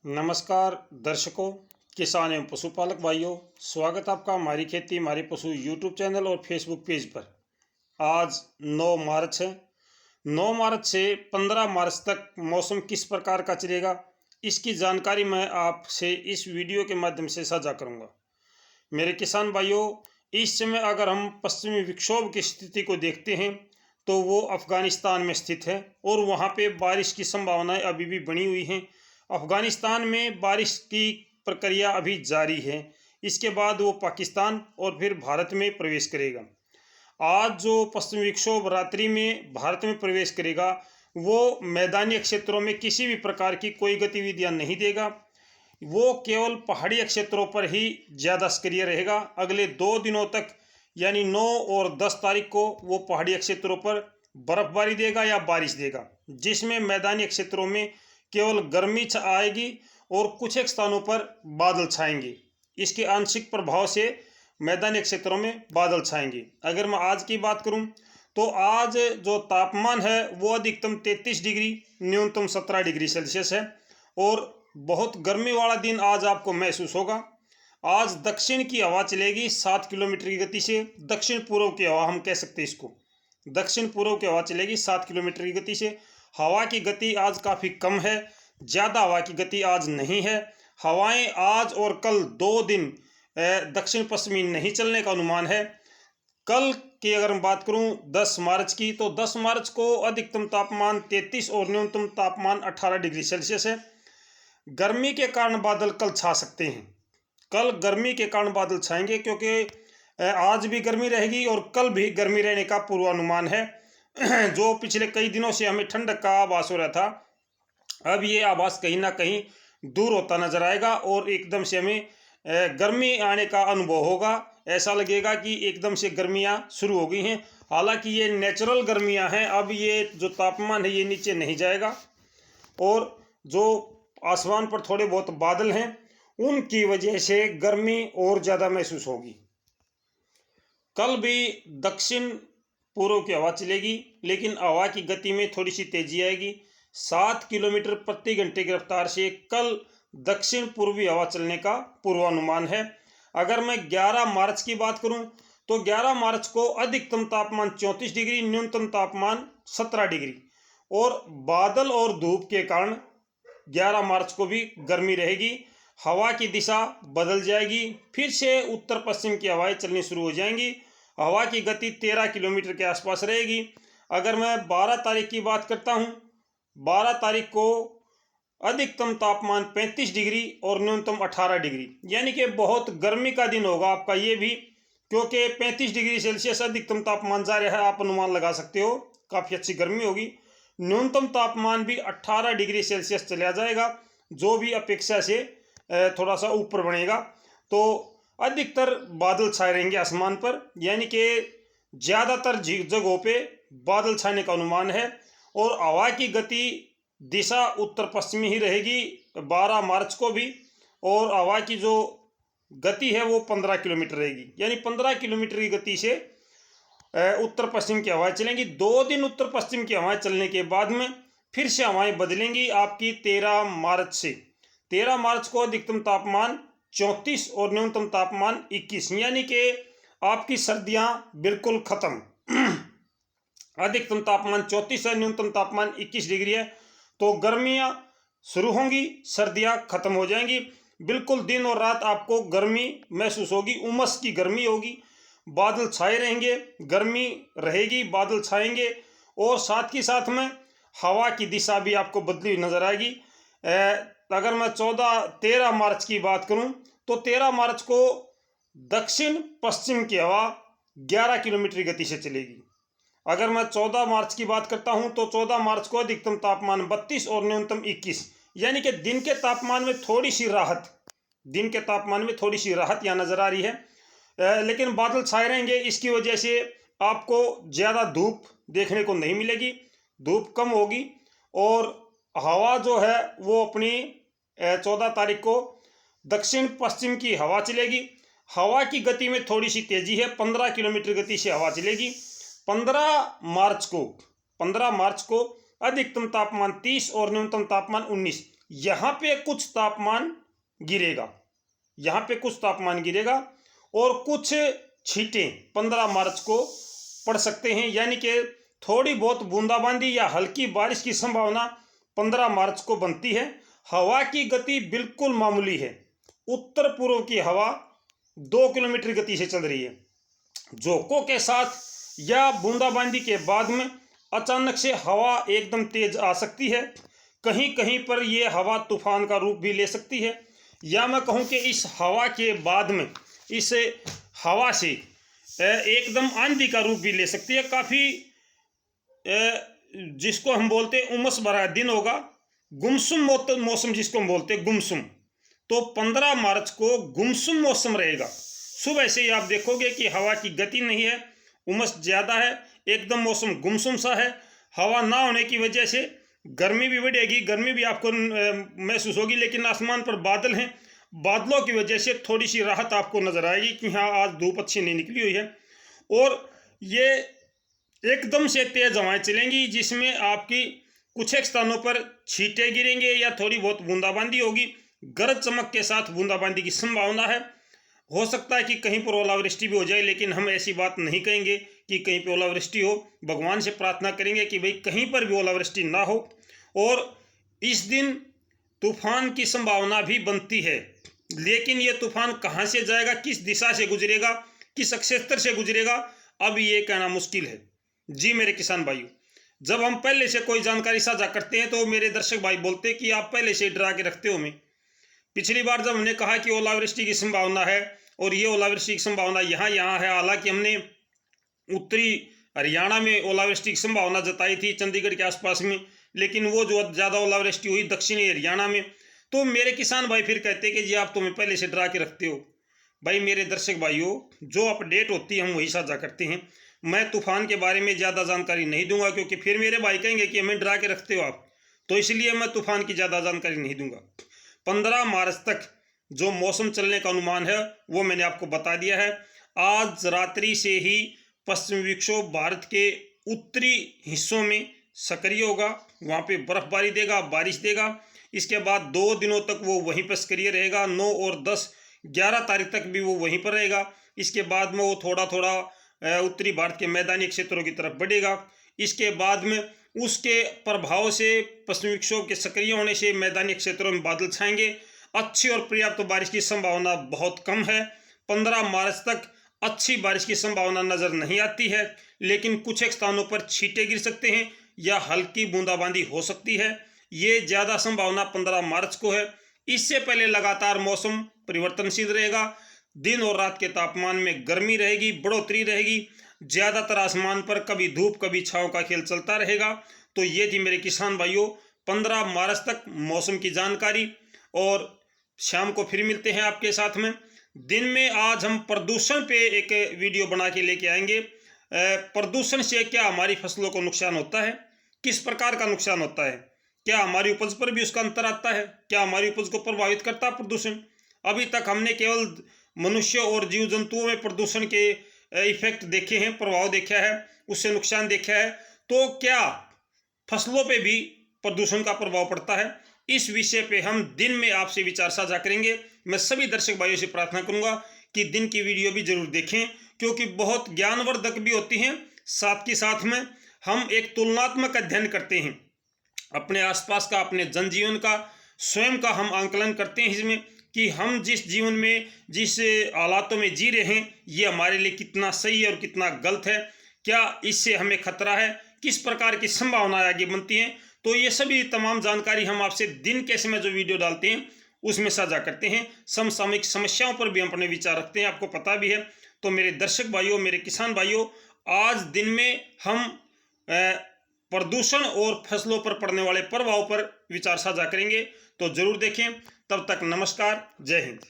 नमस्कार दर्शकों, किसान एवं पशुपालक भाइयों, स्वागत आपका हमारी खेती हमारे पशु यूट्यूब चैनल और फेसबुक पेज पर। आज 9 मार्च है। 9 मार्च से 15 मार्च तक मौसम किस प्रकार का चलेगा, इसकी जानकारी मैं आपसे इस वीडियो के माध्यम से साझा करूंगा। मेरे किसान भाइयों, इस समय अगर हम पश्चिमी विक्षोभ की स्थिति को देखते हैं तो वो अफगानिस्तान में स्थित है और वहाँ पे बारिश की संभावनाएं अभी भी बनी हुई हैं। अफगानिस्तान में बारिश की प्रक्रिया अभी जारी है। इसके बाद वो पाकिस्तान और फिर भारत में प्रवेश करेगा। आज जो पश्चिमी विक्षोभ रात्रि में भारत में प्रवेश करेगा वो मैदानी क्षेत्रों में किसी भी प्रकार की कोई गतिविधियां नहीं देगा। वो केवल पहाड़ी क्षेत्रों पर ही ज़्यादा सक्रिय रहेगा। अगले 2 दिनों तक यानी 9 और 10 तारीख को वो पहाड़ी क्षेत्रों पर बर्फबारी देगा या बारिश देगा, जिसमें मैदानी क्षेत्रों में केवल गर्मी आएगी और कुछ एक स्थानों पर बादल छाएंगे। इसके आंशिक प्रभाव से मैदानी क्षेत्रों में बादल छाएंगे। अगर मैं आज की बात करूं तो आज जो तापमान है वो अधिकतम 33 डिग्री, न्यूनतम 17 डिग्री सेल्सियस है और बहुत गर्मी वाला दिन आज आपको महसूस होगा। आज दक्षिण की हवा चलेगी 7 किलोमीटर की गति से। दक्षिण पूर्व की हवा हम कह सकते हैं इसको। दक्षिण पूर्व की हवा चलेगी 7 किलोमीटर की गति से। हवा की गति आज काफ़ी कम है, ज़्यादा हवा की गति आज नहीं है। हवाएं आज और कल 2 दिन दक्षिण पश्चिमी नहीं चलने का अनुमान है। कल की अगर मैं बात करूं 10 मार्च की, तो 10 मार्च को अधिकतम तापमान 33 और न्यूनतम तापमान 18 डिग्री सेल्सियस है। गर्मी के कारण बादल कल छा सकते हैं। कल गर्मी के कारण बादल छाएंगे क्योंकि आज भी गर्मी रहेगी और कल भी गर्मी रहने का पूर्वानुमान है। जो पिछले कई दिनों से हमें ठंडक का आभास हो रहा था, अब ये आभास कहीं ना कहीं दूर होता नजर आएगा और एकदम से हमें गर्मी आने का अनुभव होगा। ऐसा लगेगा कि एकदम से गर्मियाँ शुरू हो गई हैं। हालांकि ये नेचुरल गर्मियाँ हैं। अब ये जो तापमान है ये नीचे नहीं जाएगा और जो आसमान पर थोड़े बहुत बादल हैं उनकी वजह से गर्मी और ज़्यादा महसूस होगी। कल भी दक्षिण पूर्व की हवा चलेगी, लेकिन हवा की गति में थोड़ी सी तेजी आएगी। 7 किलोमीटर प्रति घंटे की रफ्तार से कल दक्षिण पूर्वी हवा चलने का पूर्वानुमान है। अगर मैं 11 मार्च की बात करूं तो 11 मार्च को अधिकतम तापमान 34 डिग्री, न्यूनतम तापमान 17 डिग्री और बादल और धूप के कारण 11 मार्च को भी गर्मी रहेगी। हवा की दिशा बदल जाएगी, फिर से उत्तर पश्चिम की हवाएं चलनी शुरू हो जाएंगी। हवा की गति 13 किलोमीटर के आसपास रहेगी। अगर मैं 12 तारीख की बात करता हूं, 12 तारीख को अधिकतम तापमान 35 डिग्री और न्यूनतम 18 डिग्री, यानी कि बहुत गर्मी का दिन होगा आपका ये भी, क्योंकि 35 डिग्री सेल्सियस अधिकतम तापमान जा रहा है। आप अनुमान लगा सकते हो काफ़ी अच्छी गर्मी होगी। न्यूनतम तापमान भी 18 डिग्री सेल्सियस चला जाएगा, जो भी अपेक्षा से थोड़ा सा ऊपर बनेगा। तो अधिकतर बादल छाए रहेंगे आसमान पर, यानी कि ज़्यादातर जगहों पे बादल छाने का अनुमान है और हवा की गति दिशा उत्तर पश्चिमी ही रहेगी 12 मार्च को भी। और हवा की जो गति है वो 15 किलोमीटर रहेगी, यानी 15 किलोमीटर की गति से उत्तर पश्चिम की हवाएं चलेंगी। 2 दिन उत्तर पश्चिम की हवाएं चलने के बाद में फिर से हवाएं बदलेंगी आपकी 13 मार्च से। 13 मार्च को अधिकतम तापमान 34 और न्यूनतम तापमान 21, यानी कि आपकी सर्दियां बिल्कुल खत्म। अधिकतम तापमान 34 है, न्यूनतम तापमान 21 डिग्री है, तो गर्मियां शुरू होंगी, सर्दियां खत्म हो जाएंगी। बिल्कुल दिन और रात आपको गर्मी महसूस होगी, उमस की गर्मी होगी। बादल छाए रहेंगे, गर्मी रहेगी, बादल छाएंगे और साथ ही साथ में हवा की दिशा भी आपको बदली हुई नजर आएगी। अगर मैं 13 मार्च की बात करूं तो 13 मार्च को दक्षिण पश्चिम की हवा 11 किलोमीटर की गति से चलेगी। अगर मैं 14 मार्च की बात करता हूं तो 14 मार्च को अधिकतम तापमान 32 और न्यूनतम 21, यानी कि दिन के तापमान में थोड़ी सी राहत, दिन के तापमान में थोड़ी सी राहत यहाँ नज़र आ रही है। लेकिन बादल छाए रहेंगे, इसकी वजह से आपको ज़्यादा धूप देखने को नहीं मिलेगी, धूप कम होगी और हवा जो है वो अपनी 14 तारीख को दक्षिण पश्चिम की हवा चलेगी। हवा की गति में थोड़ी सी तेजी है, 15 किलोमीटर गति से हवा चलेगी। 15 मार्च को अधिकतम तापमान 30 और न्यूनतम तापमान 19, यहाँ पे कुछ तापमान गिरेगा, यहाँ पे कुछ तापमान गिरेगा और कुछ छींटें 15 मार्च को पड़ सकते हैं, यानी कि थोड़ी बहुत बूंदाबांदी या हल्की बारिश की संभावना 15 मार्च को बनती है। हवा की गति बिल्कुल मामूली है, उत्तर पूर्व की हवा 2 किलोमीटर गति से चल रही है। झोंकों के साथ या बूंदाबांदी के बाद में अचानक से हवा एकदम तेज आ सकती है। कहीं कहीं पर यह हवा तूफान का रूप भी ले सकती है, या मैं कहूँ कि इस हवा के बाद में इस हवा से एकदम आंधी का रूप भी ले सकती है। काफ़ी जिसको हम बोलते हैं उमस भरा दिन होगा, गुमसुम मौसम जिसको हम बोलते हैं गुमसुम। तो 15 मार्च को गुमसुम मौसम रहेगा। सुबह से ही आप देखोगे कि हवा की गति नहीं है, उमस ज़्यादा है, एकदम मौसम गुमसुम सा है। हवा ना होने की वजह से गर्मी भी बढ़ेगी, गर्मी भी आपको महसूस होगी, लेकिन आसमान पर बादल हैं, बादलों की वजह से थोड़ी सी राहत आपको नजर आएगी कि हाँ आज धूप अच्छी नहीं निकली हुई है। और ये एकदम से तेज हवाएं चलेंगी, जिसमें आपकी कुछ एक स्थानों पर छींटे गिरेंगे या थोड़ी बहुत बूंदाबांदी होगी। गरज चमक के साथ बूंदाबांदी की संभावना है। हो सकता है कि कहीं पर ओलावृष्टि भी हो जाए, लेकिन हम ऐसी बात नहीं कहेंगे कि कहीं पर ओलावृष्टि हो। भगवान से प्रार्थना करेंगे कि भाई कहीं पर भी ओलावृष्टि ना हो। और इस दिन तूफान की संभावना भी बनती है, लेकिन ये तूफान कहाँ से जाएगा, किस दिशा से गुजरेगा, किस क्षेत्र से गुजरेगा, अब ये कहना मुश्किल है। जी मेरे किसान भाइयों, जब हम पहले से कोई जानकारी साझा करते हैं तो मेरे दर्शक भाई बोलते हैं कि आप पहले से डरा के रखते हो हमें। पिछली बार जब हमने कहा कि ओलावृष्टि की संभावना है और ये ओलावृष्टि की संभावना यहाँ है, हालांकि हमने उत्तरी हरियाणा में ओलावृष्टि की संभावना जताई थी, चंडीगढ़ के आसपास में, लेकिन वो जो ज़्यादा ओलावृष्टि हुई दक्षिणी हरियाणा में। तो मेरे किसान भाई फिर कहते कि जी आप तुम्हें पहले से डरा के रखते हो। भाई मेरे दर्शक भाइयों, जो अपडेट होती है हम वही साझा करते हैं। मैं तूफान के बारे में ज़्यादा जानकारी नहीं दूंगा, क्योंकि फिर मेरे भाई कहेंगे कि हमें डरा के रखते हो आप, तो इसलिए मैं तूफान की ज़्यादा जानकारी नहीं दूंगा। 15 मार्च तक जो मौसम चलने का अनुमान है वो मैंने आपको बता दिया है। आज रात्रि से ही पश्चिमी विक्षोभ भारत के उत्तरी हिस्सों में सक्रिय होगा, वहाँ पे बर्फबारी देगा, बारिश देगा। इसके बाद 2 दिनों तक वो वहीं पर सक्रिय रहेगा। 9 और 10 11 तारीख तक भी वो वहीं पर रहेगा। इसके बाद में वो थोड़ा थोड़ा उत्तरी भारत के मैदानी क्षेत्रों की तरफ बढ़ेगा। इसके बाद में उसके प्रभाव से पश्चिमी विक्षोभ के सक्रिय होने से मैदानी क्षेत्रों में बादल छाएंगे। अच्छी और पर्याप्त बारिश की संभावना बहुत कम है। 15 मार्च तक अच्छी बारिश की संभावना नजर नहीं आती है, लेकिन कुछ एक स्थानों पर छींटे गिर सकते हैं या हल्की बूंदाबांदी हो सकती है। ये ज़्यादा संभावना 15 मार्च को है। इससे पहले लगातार मौसम परिवर्तनशील रहेगा। दिन और रात के तापमान में गर्मी रहेगी, बढ़ोतरी रहेगी। ज़्यादातर आसमान पर कभी धूप कभी छांव का खेल चलता रहेगा। तो ये थी मेरे किसान भाइयों 15 मार्च तक मौसम की जानकारी। और शाम को फिर मिलते हैं आपके साथ में। दिन में आज हम प्रदूषण पे एक वीडियो बना के लेके आएंगे। प्रदूषण से क्या हमारी फसलों को नुकसान होता है, किस प्रकार का नुकसान होता है, क्या हमारी उपज पर भी उसका अंतर आता है, क्या हमारी उपज को प्रभावित करता है प्रदूषण। अभी तक हमने केवल मनुष्य और जीव जंतुओं में प्रदूषण के इफेक्ट देखे हैं, प्रभाव देखा है, उससे नुकसान देखा है। तो क्या फसलों पे भी प्रदूषण का प्रभाव पड़ता है, इस विषय पे हम दिन में आपसे विचार साझा करेंगे। मैं सभी दर्शक भाइयों से प्रार्थना करूंगा कि दिन की वीडियो भी जरूर देखें, क्योंकि बहुत ज्ञानवर्धक भी होती हैं। साथ के साथ में हम एक तुलनात्मक अध्ययन करते हैं, अपने आसपास का, अपने जनजीवन का, स्वयं का हम आंकलन करते हैं इसमें कि हम जिस जीवन में जिस हालातों में जी रहे हैं ये हमारे लिए कितना सही है और कितना गलत है, क्या इससे हमें खतरा है, किस प्रकार की संभावनाएं आगे बनती हैं। तो ये सभी तमाम जानकारी हम आपसे दिन के समय जो वीडियो डालते हैं उसमें साझा करते हैं। समसामयिक समस्याओं पर भी हम अपने विचार रखते हैं, आपको पता भी है। तो मेरे दर्शक भाइयों, मेरे किसान भाइयों, आज दिन में हम प्रदूषण और फसलों पर पड़ने वाले प्रभाव पर विचार साझा करेंगे, तो जरूर देखें। तब तक नमस्कार, जय हिंद।